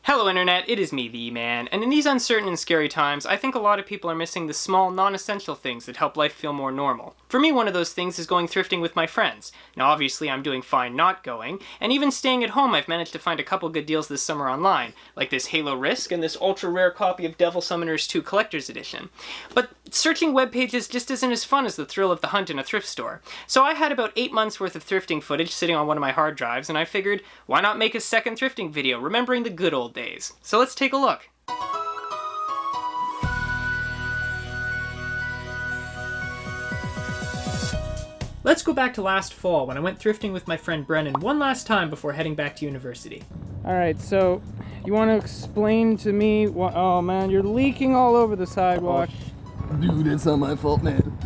Hello Internet, it is me, the E-Man, and in these uncertain and scary times, I think a lot of people are missing the small, non-essential things that help life feel more normal. For me, one of those things is going thrifting with my friends. Now obviously I'm doing fine not going, and even staying at home I've managed to find a couple good deals this summer online, like this Halo Risk and this ultra-rare copy of Devil Summoners 2 Collector's Edition. But searching web pages just isn't as fun as the thrill of the hunt in a thrift store. So I had about 8 months worth of thrifting footage sitting on one of my hard drives, and I figured, why not make a second thrifting video, remembering the good old days. So let's take a look. Let's go back to last fall when I went thrifting with my friend Brennan one last time before heading back to university. Alright, so you want to explain to me what... Oh man, you're leaking all over the sidewalk. Oh, dude, it's not my fault, man.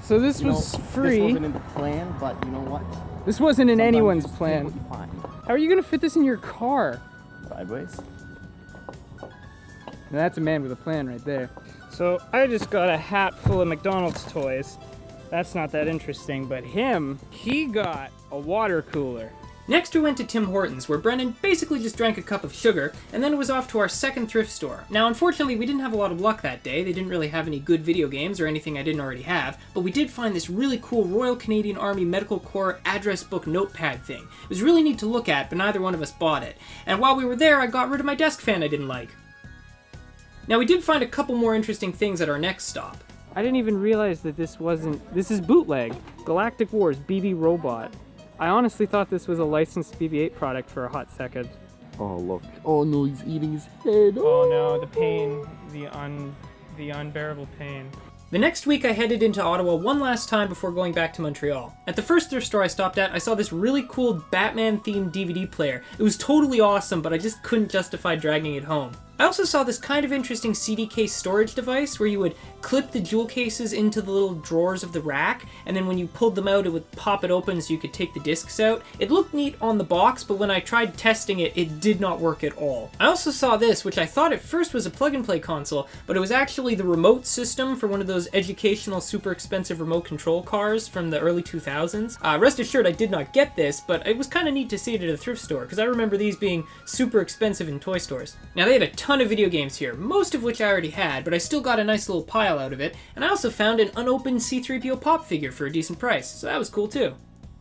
So this was free. This wasn't in the plan, but you know what? This wasn't in Sometimes anyone's you just plan. take what you find. How are you going to fit this in your car? Sideways. Now that's a man with a plan right there. So I just got a hat full of McDonald's toys. That's not that interesting, but he got a water cooler. Next we went to Tim Hortons, where Brennan basically just drank a cup of sugar, and then it was off to our second thrift store. Now unfortunately we didn't have a lot of luck that day. They didn't really have any good video games or anything I didn't already have, but we did find this really cool Royal Canadian Army Medical Corps address book notepad thing. It was really neat to look at, but neither one of us bought it. And while we were there, I got rid of my desk fan I didn't like. Now we did find a couple more interesting things at our next stop. I didn't even realize that this is bootleg. Galactic Wars BB Robot. I honestly thought this was a licensed BB-8 product for a hot second. Oh, look. Oh, no, he's eating his head. Oh no, the pain. The unbearable pain. The next week I headed into Ottawa one last time before going back to Montreal. At the first thrift store I stopped at, I saw this really cool Batman-themed DVD player. It was totally awesome, but I just couldn't justify dragging it home. I also saw this kind of interesting CD case storage device where you would clip the jewel cases into the little drawers of the rack, and then when you pulled them out it would pop it open so you could take the discs out. It looked neat on the box, but when I tried testing it, it did not work at all. I also saw this, which I thought at first was a plug-and-play console, but it was actually the remote system for one of those educational super expensive remote control cars from the early 2000s. Rest assured I did not get this, but it was kind of neat to see it at a thrift store, because I remember these being super expensive in toy stores. Now they had a ton of video games here, most of which I already had, but I still got a nice little pile out of it, and I also found an unopened C-3PO pop figure for a decent price, so that was cool too.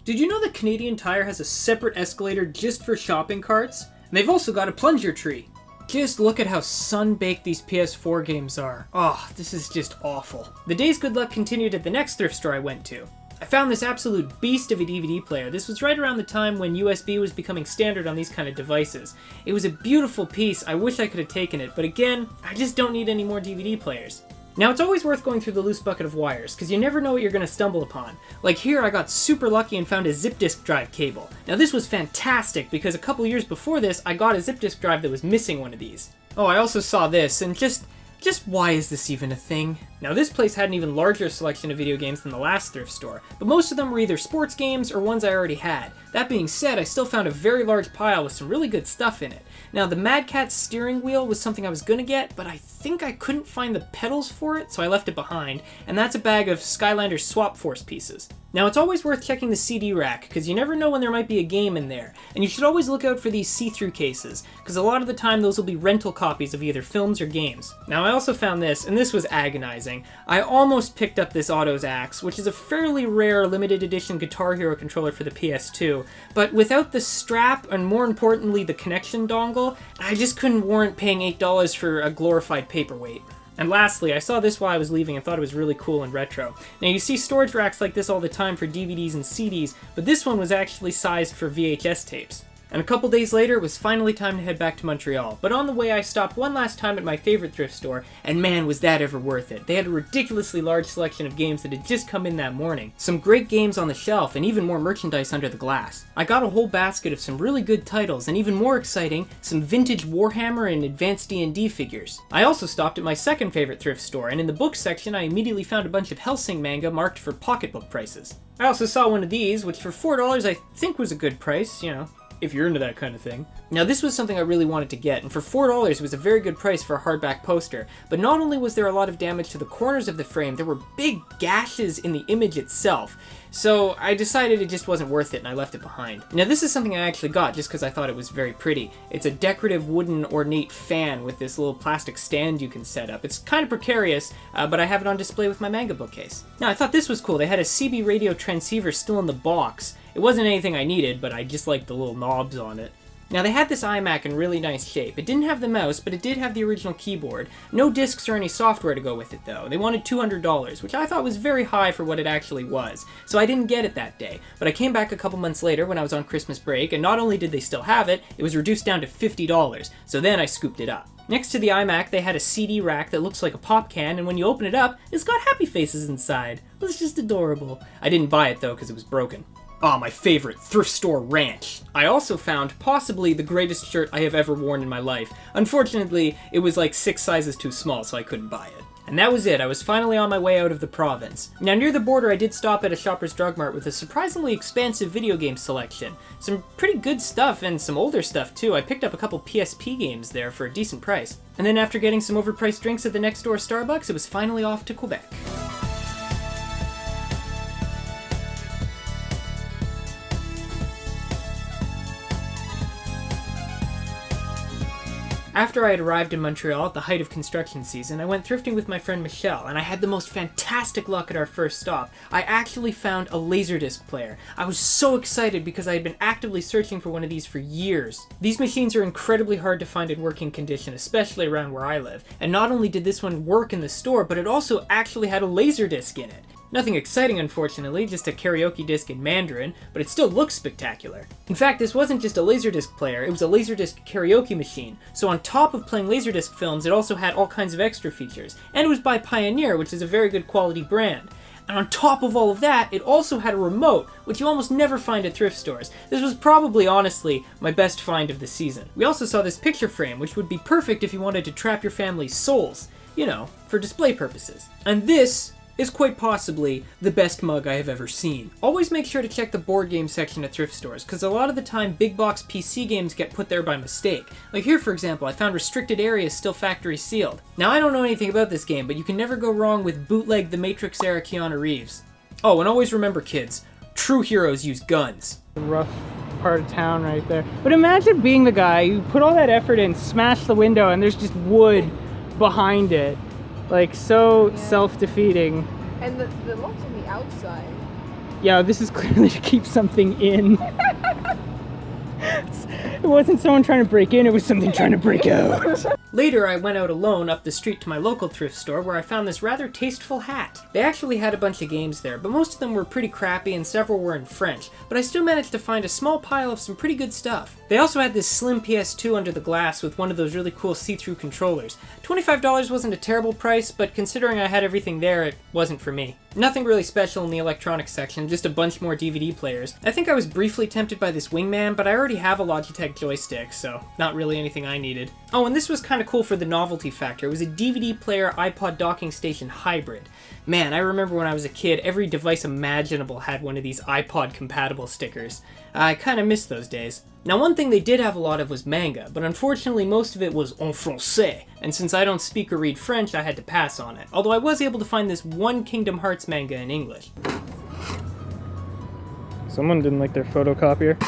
Did you know that Canadian Tire has a separate escalator just for shopping carts? And they've also got a plunger tree. Just look at how sun-baked these PS4 games are. Oh, this is just awful. The day's good luck continued at the next thrift store I went to. I found this absolute beast of a DVD player. This was right around the time when USB was becoming standard on these kind of devices. It was a beautiful piece. I wish I could have taken it, but again, I just don't need any more DVD players. Now it's always worth going through the loose bucket of wires, because you never know what you're going to stumble upon. Like here I got super lucky and found a zip disk drive cable. Now this was fantastic, because a couple years before this I got a zip disk drive that was missing one of these. Oh, I also saw this, and just why is this even a thing? Now this place had an even larger selection of video games than the last thrift store, but most of them were either sports games or ones I already had. That being said, I still found a very large pile with some really good stuff in it. Now the Mad Catz steering wheel was something I was gonna get, but I think I couldn't find the pedals for it, so I left it behind, and that's a bag of Skylanders Swap Force pieces. Now it's always worth checking the CD rack, because you never know when there might be a game in there, and you should always look out for these see-through cases, because a lot of the time those will be rental copies of either films or games. Now I also found this, and this was agonizing. I almost picked up this Auto's Axe, which is a fairly rare limited edition Guitar Hero controller for the PS2, but without the strap, and more importantly the connection dongle, I just couldn't warrant paying $8 for a glorified paperweight. And lastly, I saw this while I was leaving and thought it was really cool and retro. Now you see storage racks like this all the time for DVDs and CDs, but this one was actually sized for VHS tapes. And a couple days later, it was finally time to head back to Montreal. But on the way, I stopped one last time at my favorite thrift store, and man, was that ever worth it. They had a ridiculously large selection of games that had just come in that morning. Some great games on the shelf, and even more merchandise under the glass. I got a whole basket of some really good titles, and even more exciting, some vintage Warhammer and Advanced D&D figures. I also stopped at my second favorite thrift store, and in the books section, I immediately found a bunch of Hellsing manga marked for pocketbook prices. I also saw one of these, which for $4 I think was a good price, you know. if you're into that kind of thing. Now this was something I really wanted to get, and for $4 it was a very good price for a hardback poster, but not only was there a lot of damage to the corners of the frame, there were big gashes in the image itself. So I decided it just wasn't worth it and I left it behind. Now this is something I actually got just because I thought it was very pretty. It's a decorative wooden ornate fan with this little plastic stand you can set up. It's kind of precarious, but I have it on display with my manga bookcase. Now I thought this was cool. They had a CB radio transceiver still in the box. It wasn't anything I needed, but I just liked the little knobs on it. Now they had this iMac in really nice shape. It didn't have the mouse, but it did have the original keyboard. No discs or any software to go with it though. They wanted $200, which I thought was very high for what it actually was. So I didn't get it that day, but I came back a couple months later when I was on Christmas break, and not only did they still have it, it was reduced down to $50, so then I scooped it up. Next to the iMac, they had a CD rack that looks like a pop can, and when you open it up, it's got happy faces inside. It was just adorable. I didn't buy it though because it was broken. Ah, my favorite, thrift store ranch. I also found possibly the greatest shirt I have ever worn in my life. Unfortunately, it was like 6 sizes too small, so I couldn't buy it. And that was it. I was finally on my way out of the province. Now, near the border, I did stop at a Shoppers Drug Mart with a surprisingly expansive video game selection. Some pretty good stuff, and some older stuff too. I picked up a couple PSP games there for a decent price. And then after getting some overpriced drinks at the next door Starbucks, it was finally off to Quebec. After I had arrived in Montreal at the height of construction season, I went thrifting with my friend Michelle, and I had the most fantastic luck at our first stop. I actually found a Laserdisc player. I was so excited because I had been actively searching for one of these for years. These machines are incredibly hard to find in working condition, especially around where I live. And not only did this one work in the store, but it also actually had a Laserdisc in it. Nothing exciting, unfortunately, just a karaoke disc in Mandarin, but it still looks spectacular. In fact, this wasn't just a Laserdisc player, it was a Laserdisc karaoke machine. So on top of playing Laserdisc films, it also had all kinds of extra features. And it was by Pioneer, which is a very good quality brand. And on top of all of that, it also had a remote, which you almost never find at thrift stores. This was probably, honestly, my best find of the season. We also saw this picture frame, which would be perfect if you wanted to trap your family's souls. You know, for display purposes. And this is quite possibly the best mug I have ever seen. Always make sure to check the board game section at thrift stores, because a lot of the time big box PC games get put there by mistake. Like here, for example, I found Restricted Areas still factory sealed. Now I don't know anything about this game, but you can never go wrong with bootleg The Matrix era Keanu Reeves. Oh, and always remember kids, true heroes use guns. Rough part of town right there. But imagine being the guy who put all that effort in, smash the window, and there's just wood behind it. Like, so self-defeating. And the lock's on the outside. Yeah, this is clearly to keep something in. It wasn't someone trying to break in, it was something trying to break out. Later, I went out alone up the street to my local thrift store where I found this rather tasteful hat. They actually had a bunch of games there, but most of them were pretty crappy and several were in French, but I still managed to find a small pile of some pretty good stuff. They also had this slim PS2 under the glass with one of those really cool see-through controllers. $25 wasn't a terrible price, but considering I had everything there, it wasn't for me. Nothing really special in the electronics section, just a bunch more DVD players. I think I was briefly tempted by this Wingman, but I already have a Logitech joystick, so not really anything I needed. Oh, and this was kind of cool for the novelty factor. It was a DVD player iPod docking station hybrid. Man, I remember when I was a kid, every device imaginable had one of these iPod compatible stickers. I kind of miss those days. Now, one thing they did have a lot of was manga, but unfortunately most of it was en français, and since I don't speak or read French, I had to pass on it. Although I was able to find this one Kingdom Hearts manga in English. Someone didn't like their photocopier.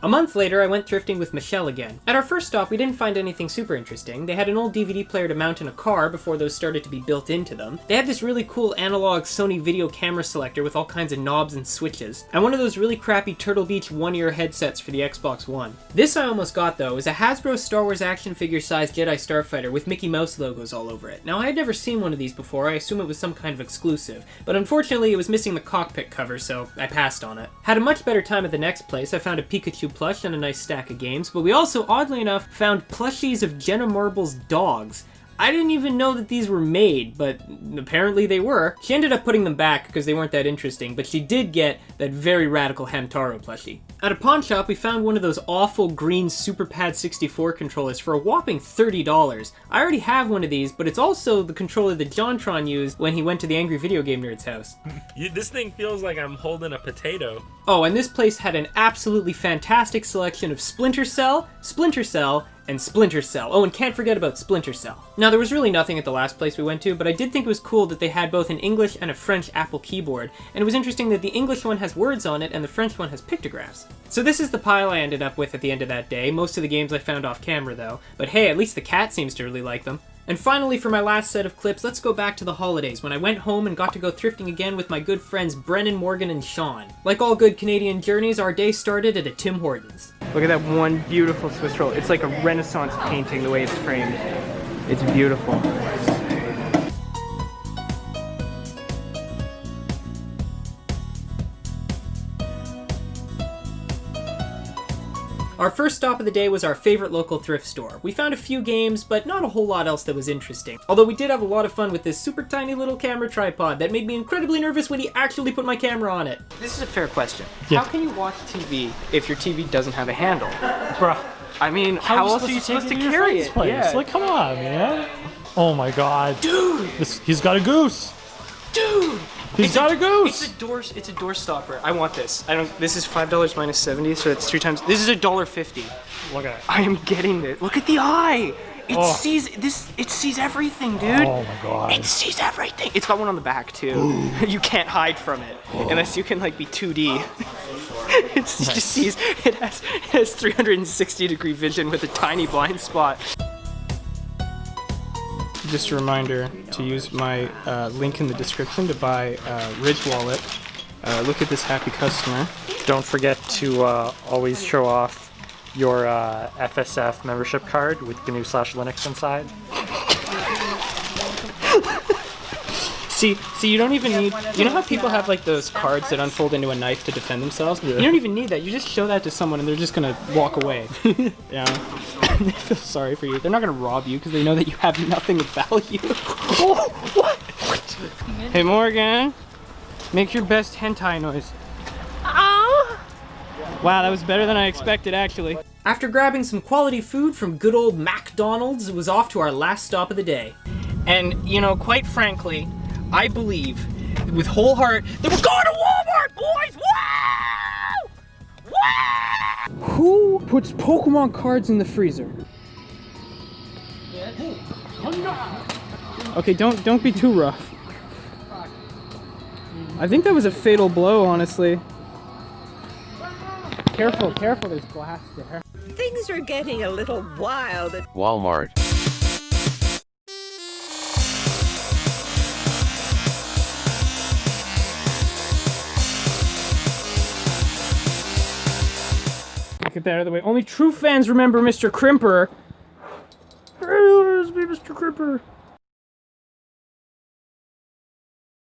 A month later, I went thrifting with Michelle again. At our first stop, we didn't find anything super interesting. They had an old DVD player to mount in a car before those started to be built into them. They had this really cool analog Sony video camera selector with all kinds of knobs and switches, and one of those really crappy Turtle Beach one-ear headsets for the Xbox One. This I almost got, though. It was a Hasbro Star Wars action figure-sized Jedi Starfighter with Mickey Mouse logos all over it. Now, I had never seen one of these before. I assume it was some kind of exclusive, but unfortunately it was missing the cockpit cover, so I passed on it. Had a much better time at the next place. I found a Pikachu plush and a nice stack of games, but we also, oddly enough, found plushies of Jenna Marbles' dogs. I didn't even know that these were made, but apparently they were. She ended up putting them back because they weren't that interesting, but she did get that very radical Hamtaro plushie. At a pawn shop, we found one of those awful green SuperPad 64 controllers for a whopping $30. I already have one of these, but it's also the controller that JonTron used when he went to the Angry Video Game Nerd's house. This thing feels like I'm holding a potato. Oh, and this place had an absolutely fantastic selection of Splinter Cell, and Splinter Cell. Oh, and can't forget about Splinter Cell. Now, there was really nothing at the last place we went to, but I did think it was cool that they had both an English and a French Apple keyboard, and it was interesting that the English one has words on it and the French one has pictographs. So this is the pile I ended up with at the end of that day. Most of the games I found off camera, though. But hey, at least the cat seems to really like them. And finally, for my last set of clips, let's go back to the holidays, when I went home and got to go thrifting again with my good friends Brennan, Morgan, and Sean. Like all good Canadian journeys, our day started at a Tim Hortons. Look at that one beautiful Swiss roll. It's like a Renaissance painting the way it's framed. It's beautiful. Our first stop of the day was our favorite local thrift store. We found a few games, but not a whole lot else that was interesting. Although we did have a lot of fun with this super tiny little camera tripod that made me incredibly nervous when he actually put my camera on it. This is a fair question. Yeah. How can you watch TV if your TV doesn't have a handle? Bruh. I mean, how else are you supposed to carry it? Yeah. Like, come on, man. Oh my god. Dude! He's got a goose! Dude! He's got a goose! It's a door stopper. I want this. This is $5 minus 70, so it's 3 times. This is $1.50. Look at it. I am getting this. Look at the eye! It Oh. it sees everything, dude. Oh my god. It sees everything. It's got one on the back too. You can't hide from it unless you can like be 2D. It just sees. It has 360-degree vision with a tiny blind spot. Just a reminder to use my link in the description to buy Ridge Wallet. Look at this happy customer. Don't forget to always show off your FSF membership card with GNU/Linux inside. See, you don't even need, you know how people have like those cards that unfold into a knife to defend themselves? You don't even need that. You just show that to someone and they're just gonna walk away. Yeah. They feel sorry for you. They're not gonna rob you because they know that you have nothing of value. Oh, what? Hey Morgan, make your best hentai noise. Wow, that was better than I expected actually. After grabbing some quality food from good old McDonald's, it was off to our last stop of the day. And, you know, quite frankly, I believe with whole heart that we're going to Walmart, boys! Wow! Wow! Who puts Pokemon cards in the freezer? Okay, don't be too rough. I think that was a fatal blow, honestly. Careful, there's glass there. Things are getting a little wild at Walmart. Get that out of the way. Only true fans remember Mr. Crimper. Hey, let's be Mr. Crimper.